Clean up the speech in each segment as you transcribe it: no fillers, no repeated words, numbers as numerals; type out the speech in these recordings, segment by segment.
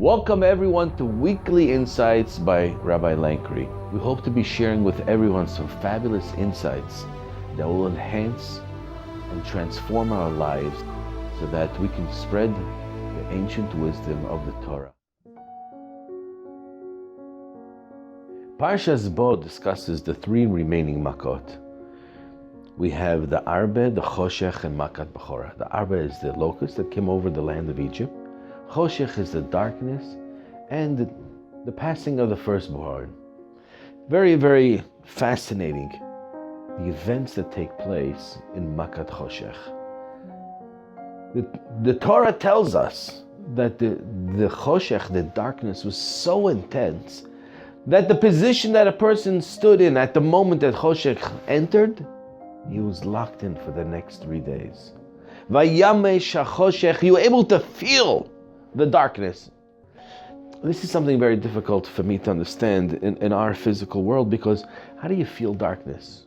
Welcome everyone to Weekly Insights by Rabbi Lankry. We hope to be sharing with everyone some fabulous insights that will enhance and transform our lives so that we can spread the ancient wisdom of the Torah. Parshas Bo discusses the three remaining makot. We have the Arbe, the Choshech, and Makat Bechora. The Arbe is the locust that came over the land of Egypt. Choshech is the darkness, and the passing of the firstborn. Very, very fascinating, the events that take place in Makat Choshech. The Torah tells us that the Choshech, the darkness, was so intense that the position that a person stood in at the moment that Choshech entered, he was locked in for the next 3 days. Vayamesh HaChoshech, you were able to feel the darkness. This is something very difficult for me to understand in our physical world, because how do you feel darkness?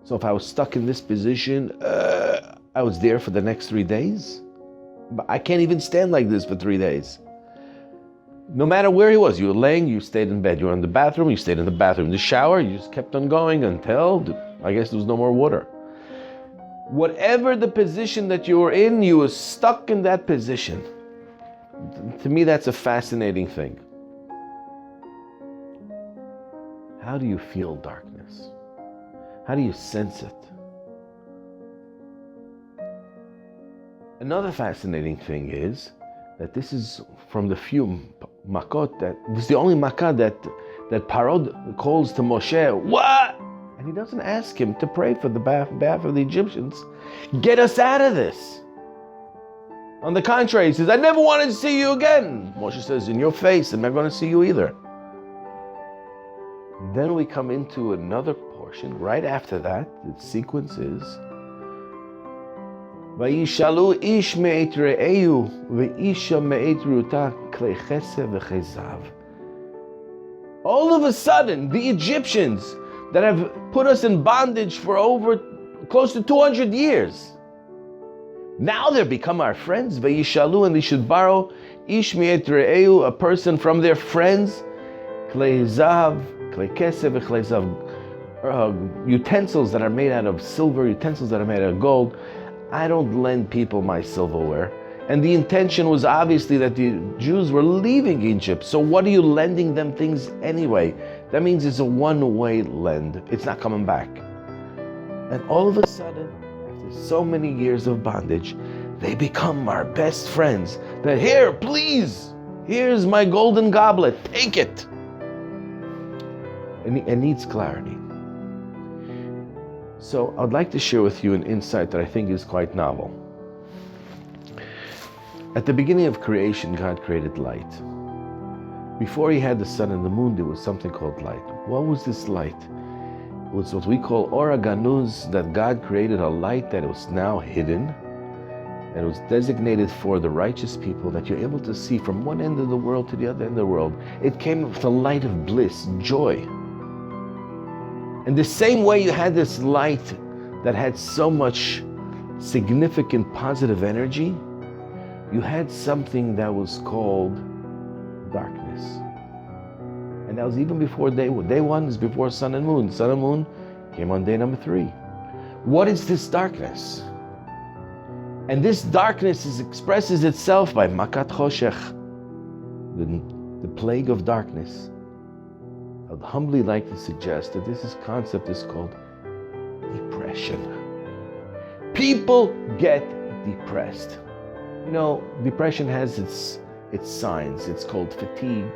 So if I was stuck in this position, I was there for the next 3 days? But I can't even stand like this for 3 days. No matter where he was, you were laying, you stayed in bed. You were in the bathroom, you stayed in the bathroom. In the shower, you just kept on going until, I guess, there was no more water. Whatever the position that you were in, you were stuck in that position. To me, that's a fascinating thing. How do you feel darkness? How do you sense it? Another fascinating thing is that this is from the few makot that this is the only makah that Paro calls to Moshe. What? And he doesn't ask him to pray for the behalf of the Egyptians. Get us out of this. On the contrary, he says, I never wanted to see you again. Moshe says, in your face, I'm not going to see you either. Then we come into another portion. Right after that, the sequence is Vayishalu ish me'et re'eyu ve'isha me'et ruta klei chesed v'chei zav. All of a sudden, the Egyptians that have put us in bondage for over close to 200 years, now they've become our friends. Vayishalu, and they should borrow ish me'et re'eyu, a person from their friends, klei zav, klei kesef v'klei zav, utensils that are made out of silver, utensils that are made out of gold. I don't lend people my silverware. And the intention was obviously that the Jews were leaving Egypt. So what are you lending them things anyway? That means it's a one-way lend. It's not coming back. And all of a sudden, after so many years of bondage, they become our best friends. That here, please, here's my golden goblet, take it. It needs clarity. So I'd like to share with you an insight that I think is quite novel. At the beginning of creation, God created light. Before he had the sun and the moon, there was something called light. What was this light? It was what we call Ora Ganuz, that God created a light that was now hidden, and it was designated for the righteous people that you're able to see from one end of the world to the other end of the world. It came with a light of bliss, joy. And the same way you had this light that had so much significant positive energy, you had something that was called darkness. And that was even before day one. Day one is before sun and moon. Sun and moon came on day number 3. What is this darkness? And this darkness expresses itself by Makat Choshech, the plague of darkness. I'd humbly like to suggest that this concept is called depression. People get depressed. You know, depression has its signs. It's called fatigue.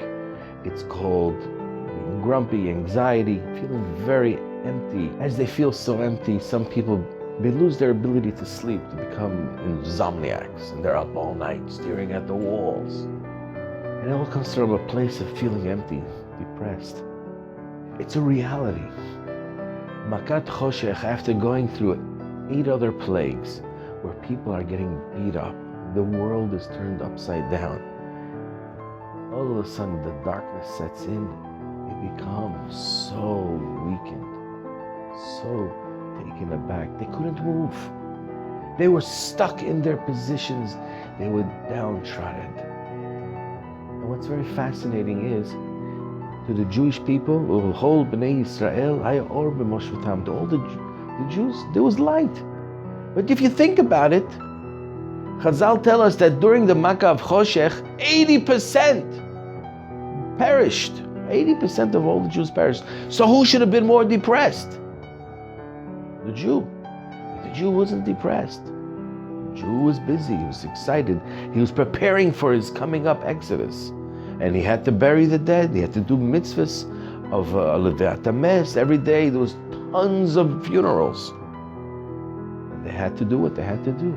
It's called being grumpy, anxiety, feeling very empty. As they feel so empty, some people, they lose their ability to sleep, to become insomniacs, and they're up all night staring at the walls. And it all comes from a place of feeling empty, depressed. It's a reality. Makat Choshech, after going through 8 other plagues where people are getting beat up, the world is turned upside down. All of a sudden the darkness sets in. It becomes so weakened, so taken aback. They couldn't move. They were stuck in their positions. They were downtrodden. And what's very fascinating is, to the Jewish people, the whole Bnei Yisrael, to all the Jews, there was light. But if you think about it, Chazal tell us that during the Makkah of Choshech, 80% perished. 80% of all the Jews perished. So who should have been more depressed? The Jew. But the Jew wasn't depressed. The Jew was busy, he was excited. He was preparing for his coming up Exodus. And he had to bury the dead. He had to do mitzvahs of Levat HaMes. Every day there was tons of funerals. And they had to do what they had to do.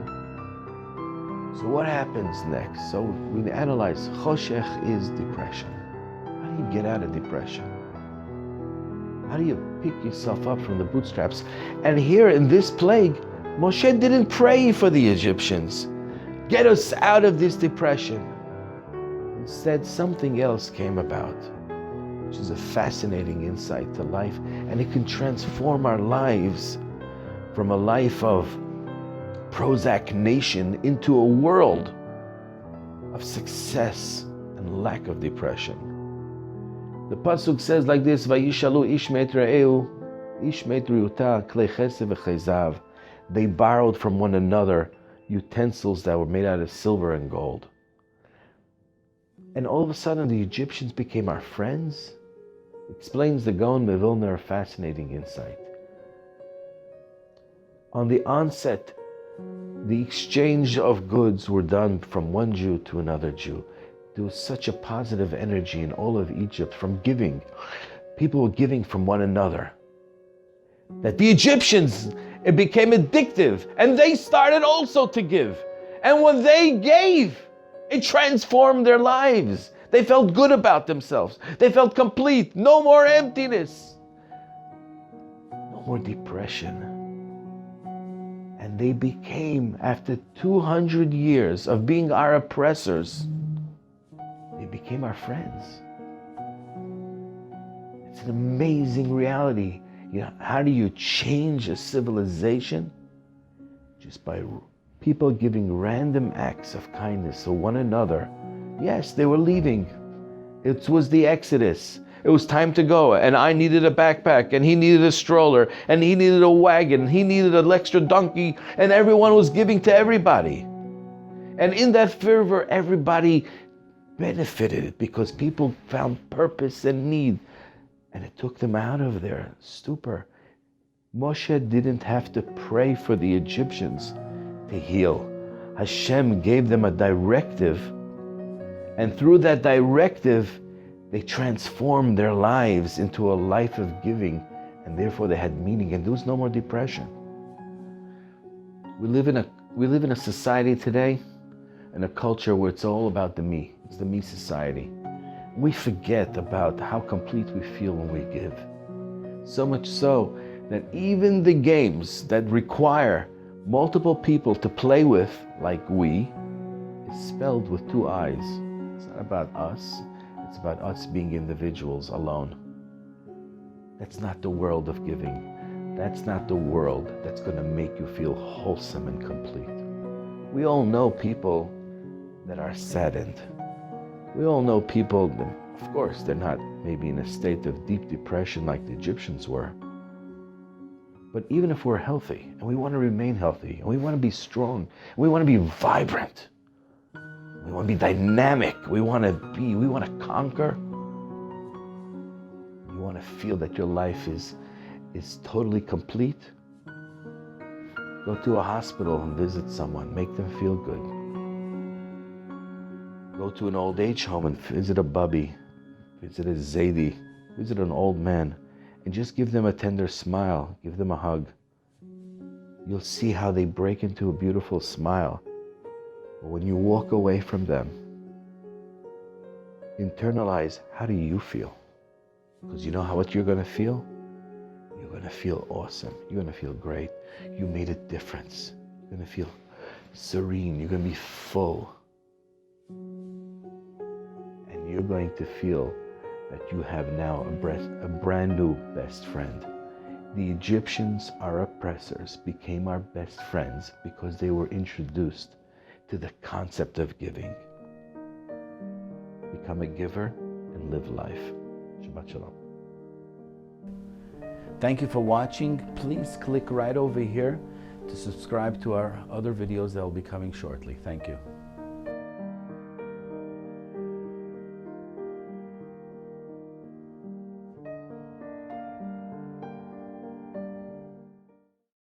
So what happens next? So we analyze, Choshech is depression. How do you get out of depression? How do you pick yourself up from the bootstraps? And here in this plague, Moshe didn't pray for the Egyptians. Get us out of this depression. Instead, something else came about, which is a fascinating insight to life, and it can transform our lives from a life of Prozac nation into a world of success and lack of depression. The pasuk says like this: "Vayishalu ish meit re'eu, ish meit riuta, klei chesed v'klei zav." They borrowed from one another utensils that were made out of silver and gold. And all of a sudden, the Egyptians became our friends. Explains the Gaon Mevilner a fascinating insight. On the onset, the exchange of goods were done from one Jew to another Jew. There was such a positive energy in all of Egypt from giving. People were giving from one another. That the Egyptians, it became addictive, and they started also to give. And when they gave, it transformed their lives. They felt good about themselves. They felt complete. No more emptiness. No more depression. And they became, after 200 years of being our oppressors, they became our friends. It's an amazing reality. You know, how do you change a civilization? Just by people giving random acts of kindness to one another. Yes, they were leaving. It was the Exodus. It was time to go, and I needed a backpack, and he needed a stroller, and he needed a wagon, he needed an extra donkey, and everyone was giving to everybody. And in that fervor, everybody benefited because people found purpose and need, and it took them out of their stupor. Moshe didn't have to pray for the Egyptians to heal. Hashem gave them a directive, and through that directive, they transformed their lives into a life of giving, and therefore they had meaning, and there was no more depression. We live in a society today, in a culture where it's all about the me. It's the me society. We forget about how complete we feel when we give. So much so that even the games that require multiple people to play with, like we, is spelled with two I's. It's not about us. It's about us being individuals alone. That's not the world of giving. That's not the world that's going to make you feel wholesome and complete. We all know people that are saddened. We all know people, of course, they're not maybe in a state of deep depression like the Egyptians were. But even if we're healthy, and we want to remain healthy, and we want to be strong, and we want to be vibrant, we want to be dynamic, we want to conquer, you want to feel that your life is totally complete, go to a hospital and visit someone, make them feel good. Go to an old age home and visit a bubby, visit a zaidi, visit an old man, and just give them a tender smile, give them a hug. You'll see how they break into a beautiful smile. But when you walk away from them, internalize, how do you feel? Because you know what you're going to feel? You're going to feel awesome. You're going to feel great. You made a difference. You're going to feel serene. You're going to be full. And you're going to feel that you have now a brand new best friend. The Egyptians, our oppressors, became our best friends because they were introduced to the concept of giving. become a giver and live life. Shabbat Shalom. Thank you for watching. Please click right over here to subscribe to our other videos that will be coming shortly. Thank you.